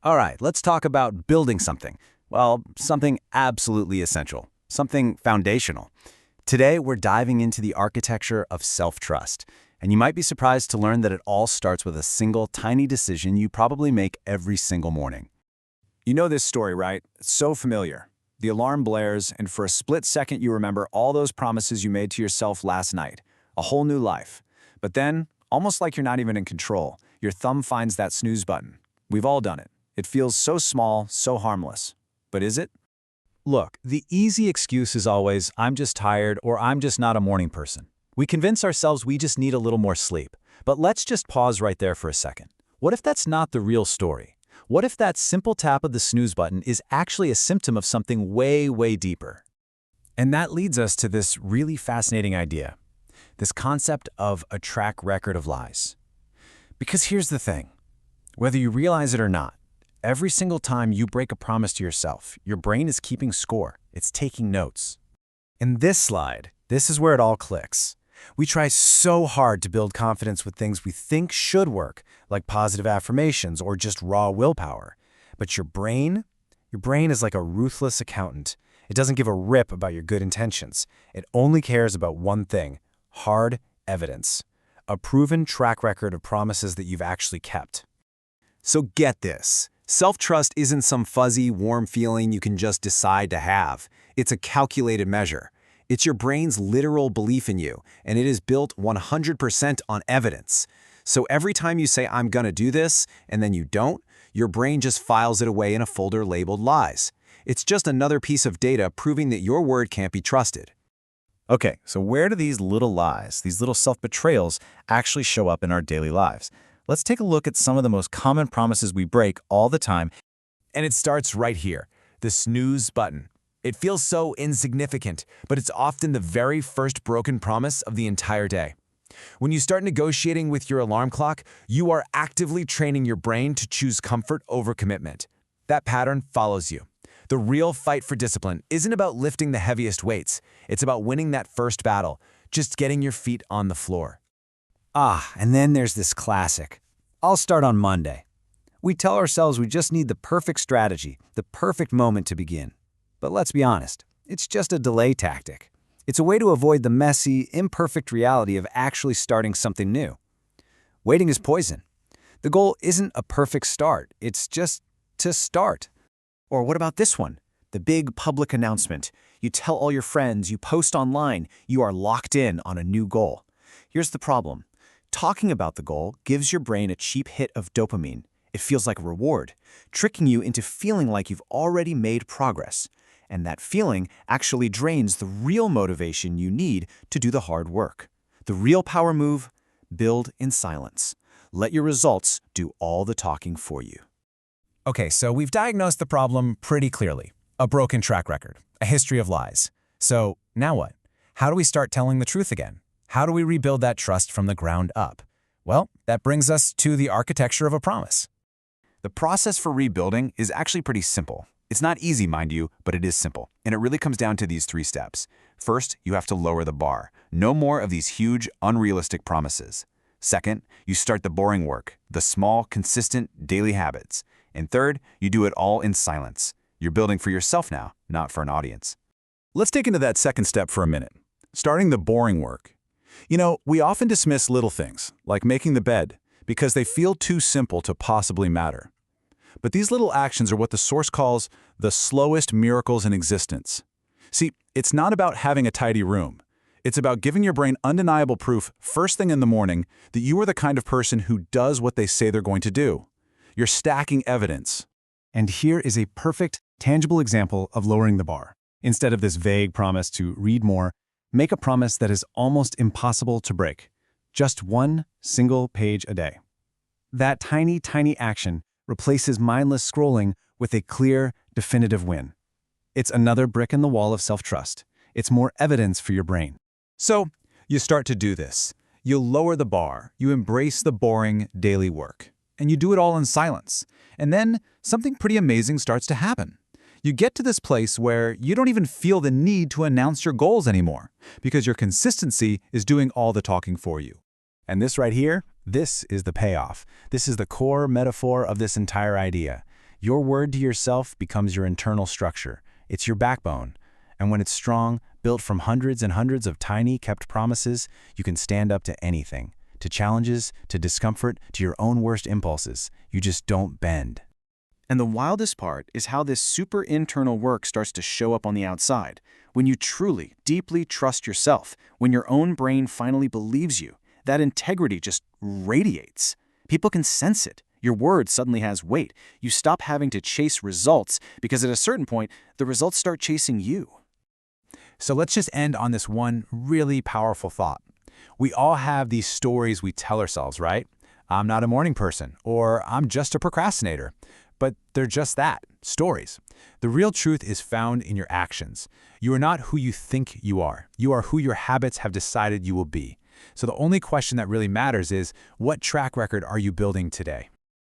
All right, let's talk about building something. Well, something absolutely essential, something foundational. Today, we're diving into the architecture of self-trust. And you might be surprised to learn that it all starts with a single tiny decision you probably make every single morning. You know this story, right? It's so familiar. The alarm blares, and for a split second you remember all those promises you made to yourself last night. A whole new life. But then, almost like you're not even in control, your thumb finds that snooze button. We've all done it. It feels so small, so harmless. But is it? Look, the easy excuse is always, I'm just tired or I'm just not a morning person. We convince ourselves we just need a little more sleep. But let's just pause right there for a second. What if that's not the real story? What if that simple tap of the snooze button is actually a symptom of something way, way deeper? And that leads us to this really fascinating idea. This concept of a track record of lies. Because here's the thing. Whether you realize it or not, every single time you break a promise to yourself, your brain is keeping score. It's taking notes. In this slide, this is where it all clicks. We try so hard to build confidence with things we think should work, like positive affirmations or just raw willpower. But your brain is like a ruthless accountant. It doesn't give a rip about your good intentions. It only cares about one thing: hard evidence. A proven track record of promises that you've actually kept. So get this. Self-trust isn't some fuzzy, warm feeling you can just decide to have. It's a calculated measure. It's your brain's literal belief in you, and it is built 100% on evidence. So every time you say, I'm gonna do this, and then you don't, your brain just files it away in a folder labeled lies. It's just another piece of data proving that your word can't be trusted. Okay, so where do these little lies, these little self-betrayals, actually show up in our daily lives? Let's take a look at some of the most common promises we break all the time. And it starts right here, the snooze button. It feels so insignificant, but it's often the very first broken promise of the entire day. When you start negotiating with your alarm clock, you are actively training your brain to choose comfort over commitment. That pattern follows you. The real fight for discipline isn't about lifting the heaviest weights. It's about winning that first battle, just getting your feet on the floor. And then there's this classic. I'll start on Monday. We tell ourselves we just need the perfect strategy, the perfect moment to begin. But let's be honest, it's just a delay tactic. It's a way to avoid the messy, imperfect reality of actually starting something new. Waiting is poison. The goal isn't a perfect start, it's just to start. Or what about this one? The big public announcement. You tell all your friends, you post online, you are locked in on a new goal. Here's the problem. Talking about the goal gives your brain a cheap hit of dopamine. It feels like a reward, tricking you into feeling like you've already made progress. And that feeling actually drains the real motivation you need to do the hard work. The real power move: build in silence. Let your results do all the talking for you. Okay, so we've diagnosed the problem pretty clearly. A broken track record, a history of lies. So now what? How do we start telling the truth again? How do we rebuild that trust from the ground up? Well, that brings us to the architecture of a promise. The process for rebuilding is actually pretty simple. It's not easy, mind you, but it is simple. And it really comes down to these 3 steps. First, you have to lower the bar. No more of these huge, unrealistic promises. Second, you start the boring work, the small, consistent, daily habits. And third, you do it all in silence. You're building for yourself now, not for an audience. Let's dig into that second step for a minute. Starting the boring work. You know, we often dismiss little things, like making the bed, because they feel too simple to possibly matter. But these little actions are what the source calls the slowest miracles in existence. See, it's not about having a tidy room. It's about giving your brain undeniable proof first thing in the morning that you are the kind of person who does what they say they're going to do. You're stacking evidence. And here is a perfect, tangible example of lowering the bar. Instead of this vague promise to read more, make a promise that is almost impossible to break. Just one single page a day. That tiny, tiny action replaces mindless scrolling with a clear, definitive win. It's another brick in the wall of self-trust. It's more evidence for your brain. So, you start to do this. You lower the bar. You embrace the boring daily work. And you do it all in silence. And then something pretty amazing starts to happen. You get to this place where you don't even feel the need to announce your goals anymore, because your consistency is doing all the talking for you. And this right here, this is the payoff. This is the core metaphor of this entire idea. Your word to yourself becomes your internal structure. It's your backbone. And when it's strong, built from hundreds and hundreds of tiny, kept promises, you can stand up to anything. To challenges, to discomfort, to your own worst impulses. You just don't bend. And the wildest part is how this super internal work starts to show up on the outside. When you truly, deeply trust yourself, when your own brain finally believes you, that integrity just radiates. People can sense it. Your word suddenly has weight. You stop having to chase results because at a certain point, the results start chasing you. So let's just end on this one really powerful thought. We all have these stories we tell ourselves, right? I'm not a morning person, or I'm just a procrastinator. But they're just that, stories. The real truth is found in your actions. You are not who you think you are. You are who your habits have decided you will be. So the only question that really matters is, what track record are you building today?